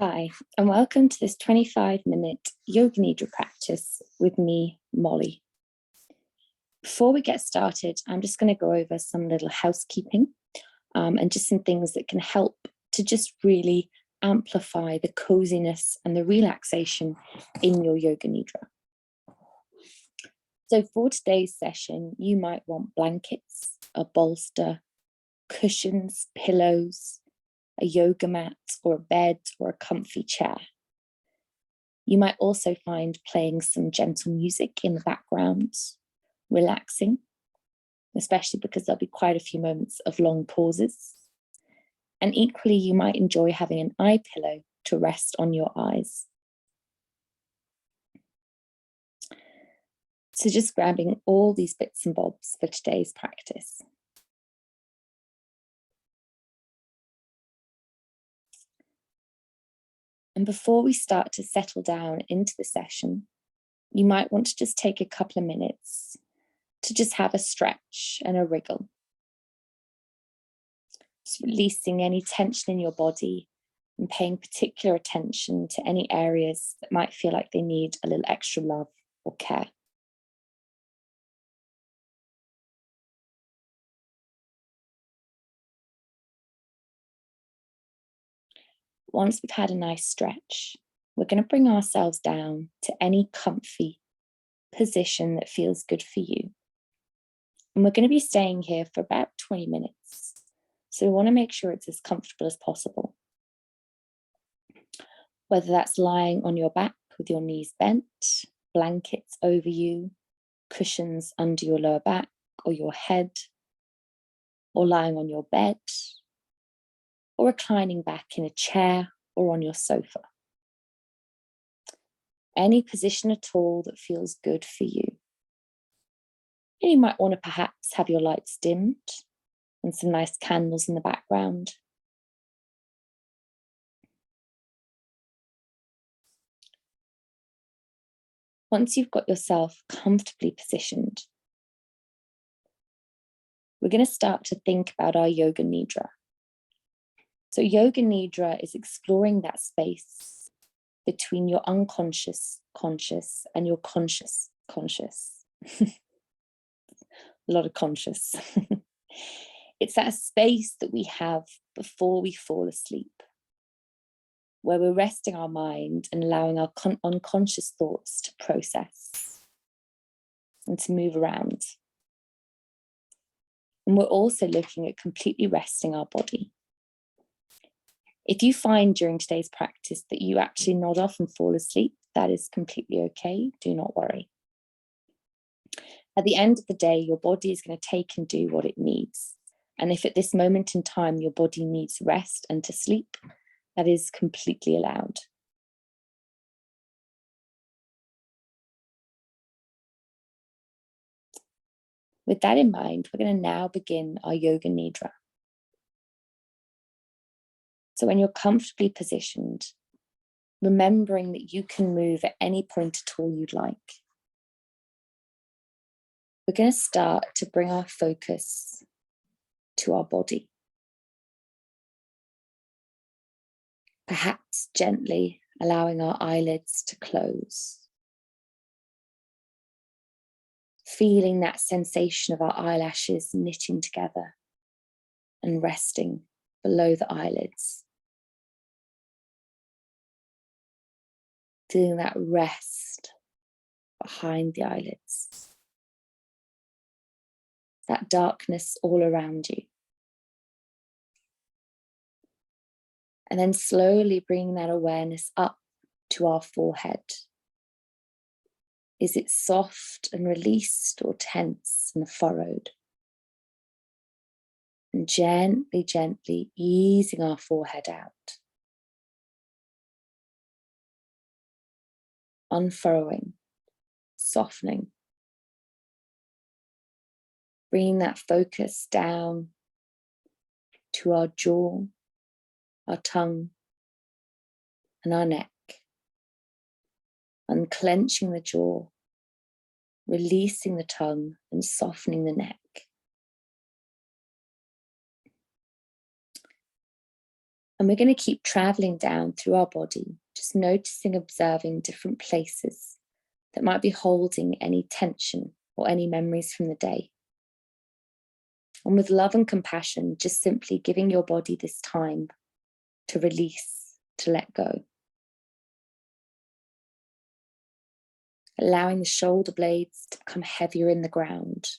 Hi, and welcome to this 25-minute Yoga Nidra practice with me, Molly. Before we get started, I'm just going to go over some little housekeeping and just some things that can help to just really amplify the coziness and the relaxation in your Yoga Nidra. So for today's session, you might want blankets, a bolster, cushions, pillows, a yoga mat or a bed or a comfy chair. You might also find playing some gentle music in the background, relaxing, especially because there'll be quite a few moments of long pauses. And equally, you might enjoy having an eye pillow to rest on your eyes. So just grabbing all these bits and bobs for today's practice. And before we start to settle down into the session, you might want to just take a couple of minutes to just have a stretch and a wriggle. Just releasing any tension in your body and paying particular attention to any areas that might feel like they need a little extra love or care. Once we've had a nice stretch, we're going to bring ourselves down to any comfy position that feels good for you. And we're going to be staying here for about 20 minutes. So we want to make sure it's as comfortable as possible. Whether that's lying on your back with your knees bent, blankets over you, cushions under your lower back or your head, or lying on your bed, or reclining back in a chair or on your sofa. Any position at all that feels good for you. And you might want to perhaps have your lights dimmed and some nice candles in the background. Once you've got yourself comfortably positioned, we're going to start to think about our Yoga Nidra. So Yoga Nidra is exploring that space between your unconscious conscious and your conscious conscious. A lot of conscious. It's that space that we have before we fall asleep, where we're resting our mind and allowing our unconscious thoughts to process and to move around. And we're also looking at completely resting our body. If you find during today's practice that you actually nod off and fall asleep, that is completely okay. Do not worry. At the end of the day, your body is going to take and do what it needs. And if at this moment in time your body needs rest and to sleep, that is completely allowed. With that in mind, we're going to now begin our Yoga Nidra. So when you're comfortably positioned, remembering that you can move at any point at all you'd like, we're going to start to bring our focus to our body. Perhaps gently allowing our eyelids to close. Feeling that sensation of our eyelashes knitting together and resting below the eyelids. Feeling that rest behind the eyelids. That darkness all around you. And then slowly bringing that awareness up to our forehead. Is it soft and released or tense and furrowed? And gently, gently easing our forehead out. Unfurrowing, softening. Bringing that focus down to our jaw, our tongue, and our neck. Unclenching the jaw, releasing the tongue, and softening the neck. And we're going to keep traveling down through our body, just noticing, observing different places that might be holding any tension or any memories from the day. And with love and compassion, just simply giving your body this time to release, to let go. Allowing the shoulder blades to become heavier in the ground.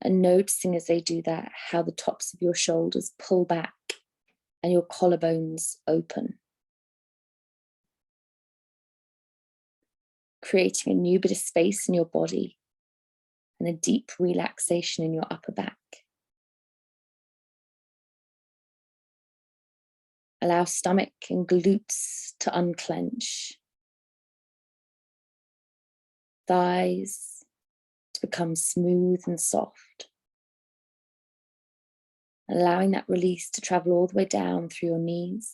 And noticing as they do that, how the tops of your shoulders pull back and your collarbones open. Creating a new bit of space in your body and a deep relaxation in your upper back. Allow stomach and glutes to unclench. Thighs to become smooth and soft. Allowing that release to travel all the way down through your knees,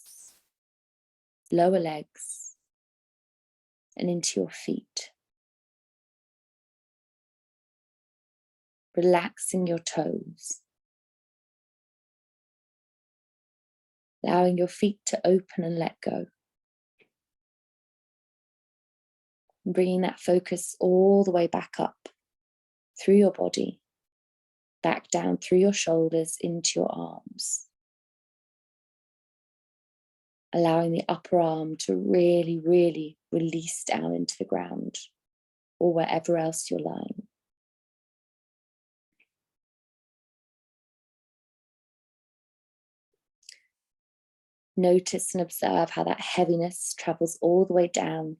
lower legs, and into your feet. Relaxing your toes. Allowing your feet to open and let go. And bringing that focus all the way back up through your body, back down through your shoulders into your arms. Allowing the upper arm to really, really release down into the ground or wherever else you're lying. Notice and observe how that heaviness travels all the way down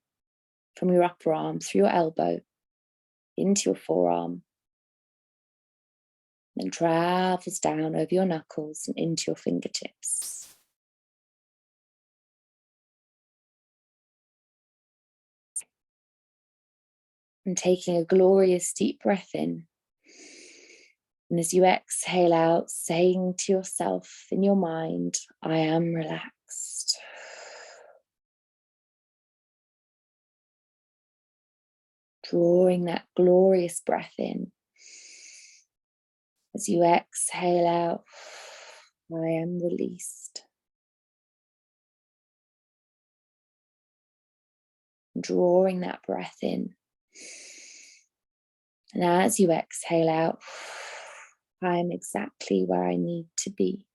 from your upper arm through your elbow into your forearm, then travels down over your knuckles and into your fingertips. And taking a glorious deep breath in. And as you exhale out, saying to yourself in your mind, I am relaxed. Drawing that glorious breath in. As you exhale out, I am released. Drawing that breath in. And as you exhale out, I am exactly where I need to be.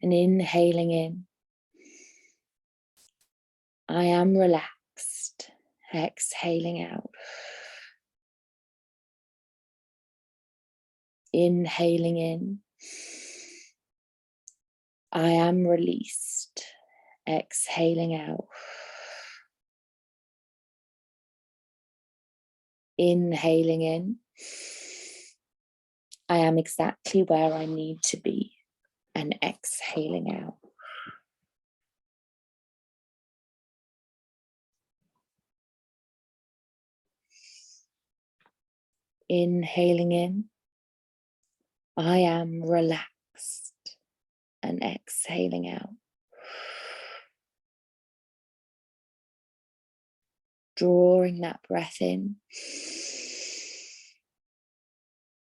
And inhaling in, I am relaxed. Exhaling out. Inhaling in, I am released. Exhaling out. Inhaling in, I am exactly where I need to be. And exhaling out. Inhaling in, I am relaxed. And exhaling out. Drawing that breath in.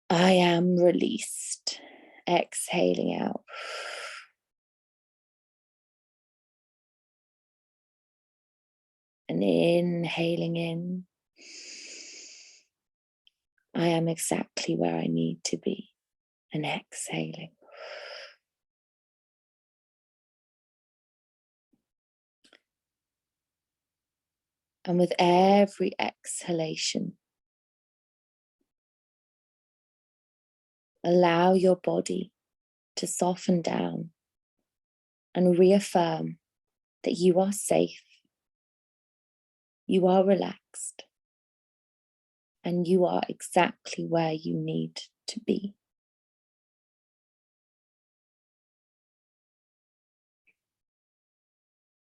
I am released. Exhaling out. And inhaling in. I am exactly where I need to be. And exhaling. And with every exhalation, allow your body to soften down and reaffirm that you are safe, you are relaxed, and you are exactly where you need to be.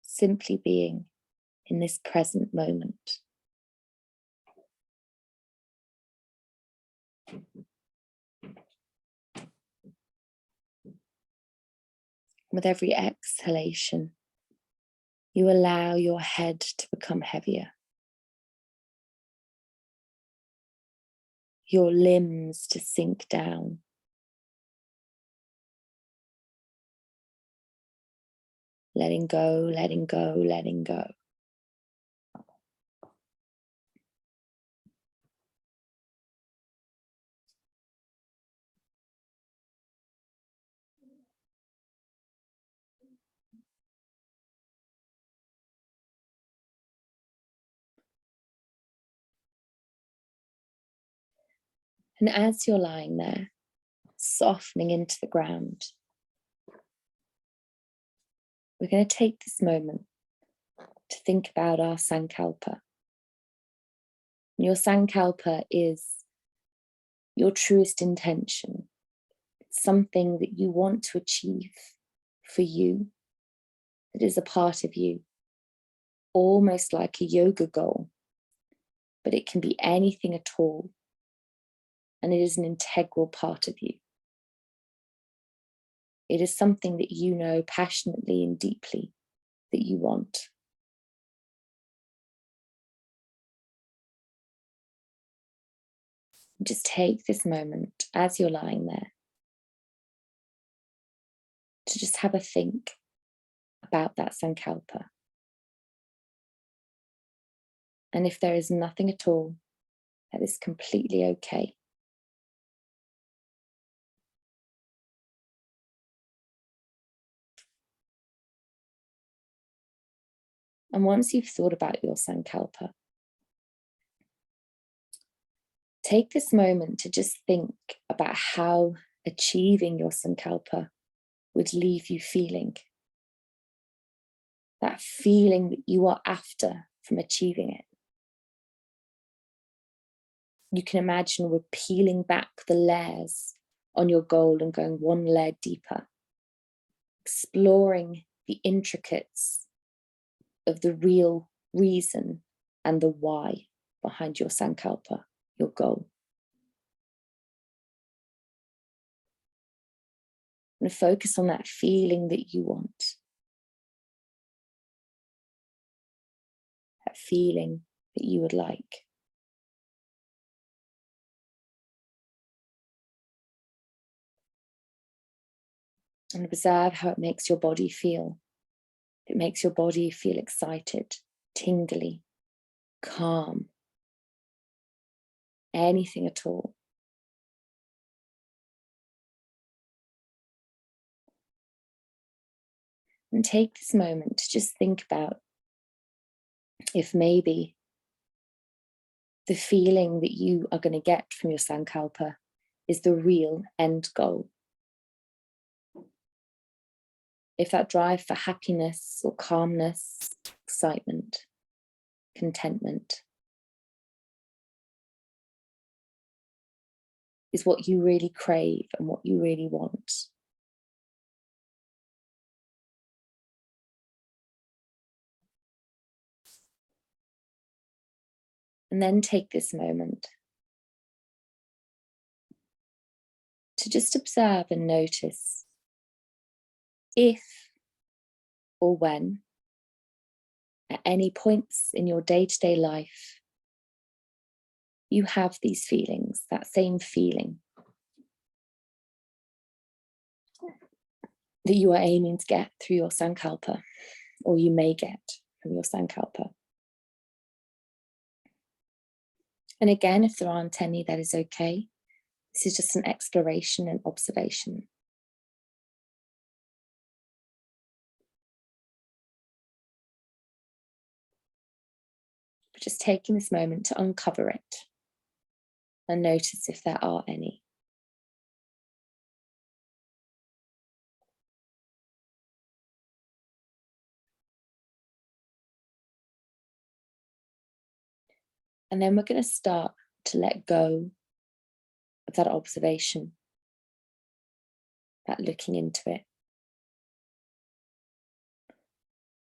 Simply being in this present moment. With every exhalation, you allow your head to become heavier. your limbs to sink down. Letting go, letting go, letting go. And as you're lying there, softening into the ground, we're going to take this moment to think about our sankalpa. Your sankalpa is your truest intention. It's something that you want to achieve for you, that is a part of you, almost like a yoga goal, but it can be anything at all, and it is an integral part of you. It is something that you know passionately and deeply that you want. Just take this moment as you're lying there to just have a think about that sankalpa. And if there is nothing at all, that is completely okay. And once you've thought about your sankalpa, take this moment to just think about how achieving your sankalpa would leave you feeling. That feeling that you are after from achieving it. You can imagine we're peeling back the layers on your goal and going one layer deeper, exploring the intricacies of the real reason and the why behind your sankalpa, your goal. And focus on that feeling that you want. That feeling that you would like. And observe how it makes your body feel. It makes your body feel excited, tingly, calm, anything at all. And take this moment to just think about if maybe the feeling that you are going to get from your sankalpa is the real end goal. If that drive for happiness or calmness, excitement, contentment is what you really crave and what you really want. And then take this moment to just observe and notice if or when, at any points in your day-to-day life, you have these feelings, that same feeling that you are aiming to get through your sankalpa, or you may get from your sankalpa. And again, if there aren't any, that is okay. This is just an exploration and observation. But just taking this moment to uncover it and notice if there are any. And then we're going to start to let go of that observation, that looking into it.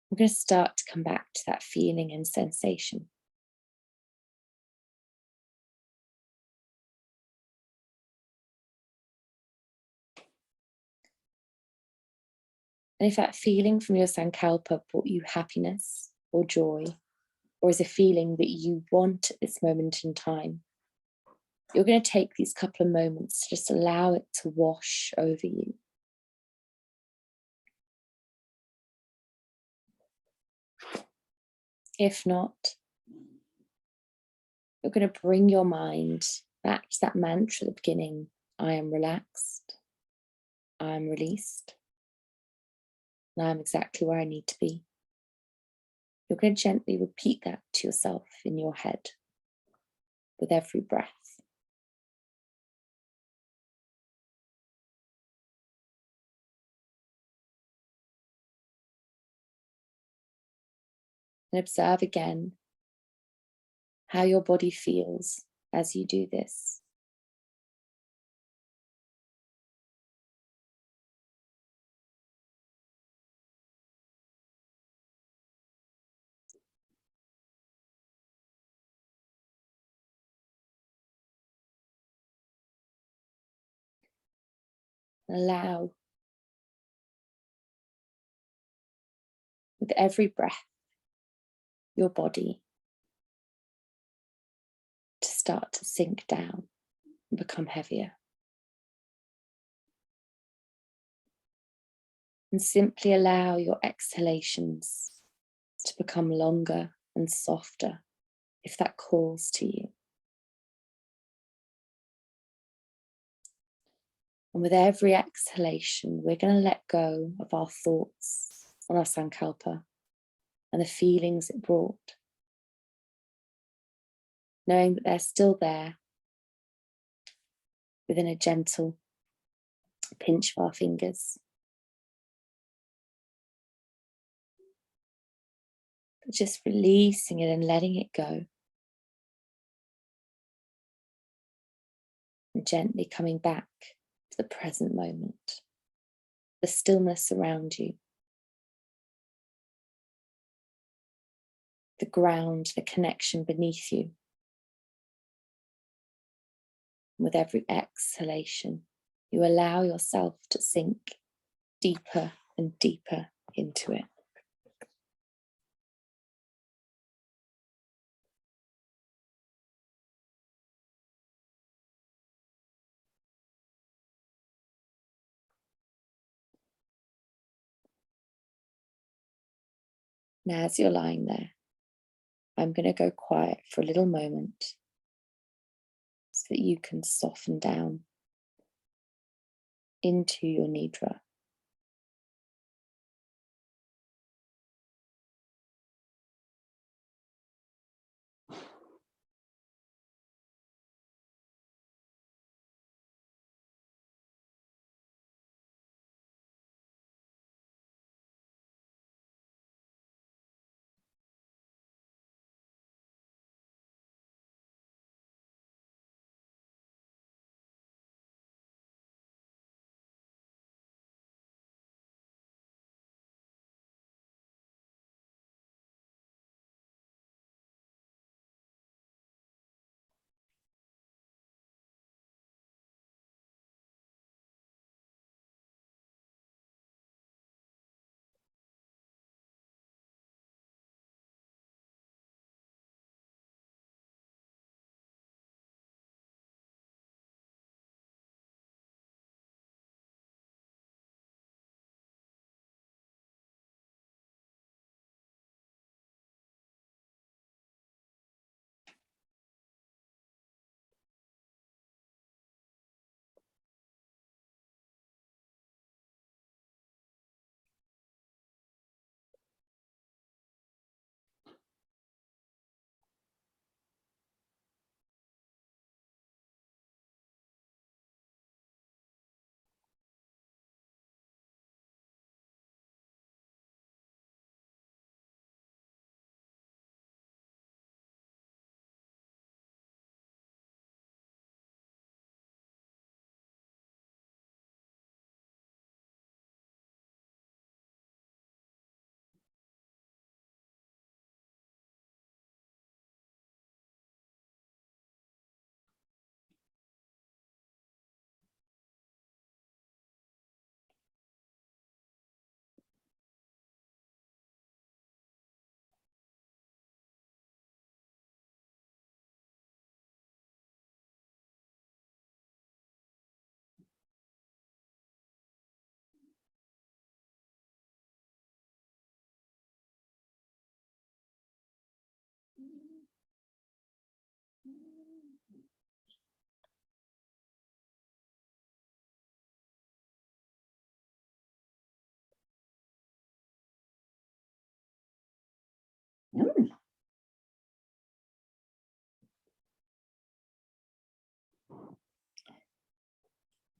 We're going to start to come back to that feeling and sensation. And if that feeling from your sankalpa brought you happiness or joy, or is a feeling that you want at this moment in time, You're going to take these couple of moments to just allow it to wash over you. If not, you're going to bring your mind back to that mantra at the beginning. I am relaxed. I am released. And I am exactly where I need to be. You're going to gently repeat that to yourself in your head with every breath. And observe again how your body feels as you do this. Allow, with every breath, your body to start to sink down and become heavier. And simply allow your exhalations to become longer and softer if that calls to you. And with every exhalation, we're going to let go of our thoughts on our sankalpa and the feelings it brought, knowing that they're still there within a gentle pinch of our fingers. But just releasing it and letting it go. And gently coming back to the present moment, the stillness around you, the ground, the connection beneath you. With every exhalation, you allow yourself to sink deeper and deeper into it. Now, as you're lying there, I'm going to go quiet for a little moment so that you can soften down into your Nidra.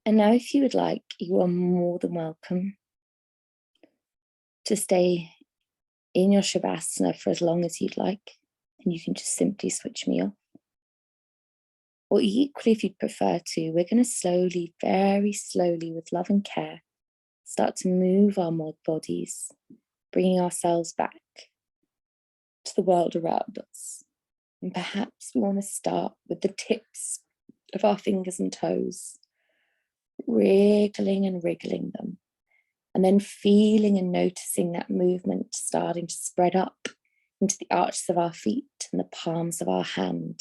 And now, if you would like, you are more than welcome to stay in your Shavasana for as long as you'd like, and you can just simply switch me off. Or equally, if you'd prefer to, we're going to slowly, very slowly, with love and care, start to move our bodies, bringing ourselves back to the world around us. And perhaps we want to start with the tips of our fingers and toes, wriggling and wriggling them, and then feeling and noticing that movement starting to spread up into the arches of our feet and the palms of our hand.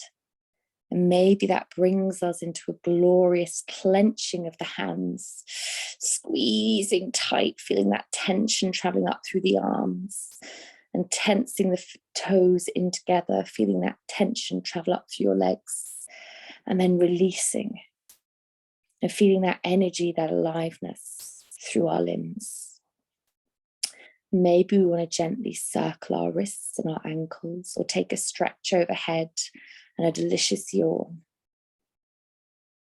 And maybe that brings us into a glorious clenching of the hands, squeezing tight, feeling that tension traveling up through the arms, and tensing the toes in together, feeling that tension travel up through your legs, and then releasing and feeling that energy, that aliveness through our limbs. Maybe we want to gently circle our wrists and our ankles, or take a stretch overhead and a delicious yawn.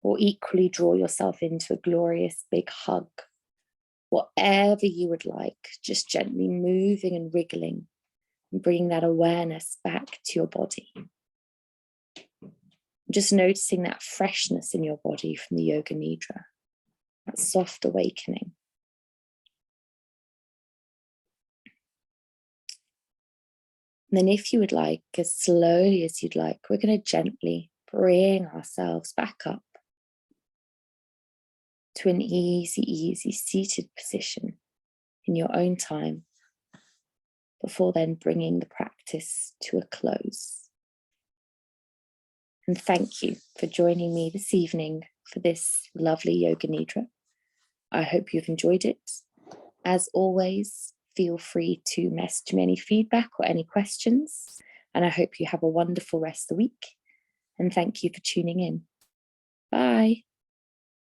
Or equally draw yourself into a glorious big hug. Whatever you would like, just gently moving and wriggling and bringing that awareness back to your body. Just noticing that freshness in your body from the Yoga Nidra, that soft awakening. And then if you would like, as slowly as you'd like, we're going to gently bring ourselves back up to an easy seated position in your own time, before then bringing the practice to a close. And thank you for joining me this evening for this lovely Yoga Nidra. I hope you've enjoyed it. As always, feel free to message me any feedback or any questions. And I hope you have a wonderful rest of the week. And thank you for tuning in. Bye.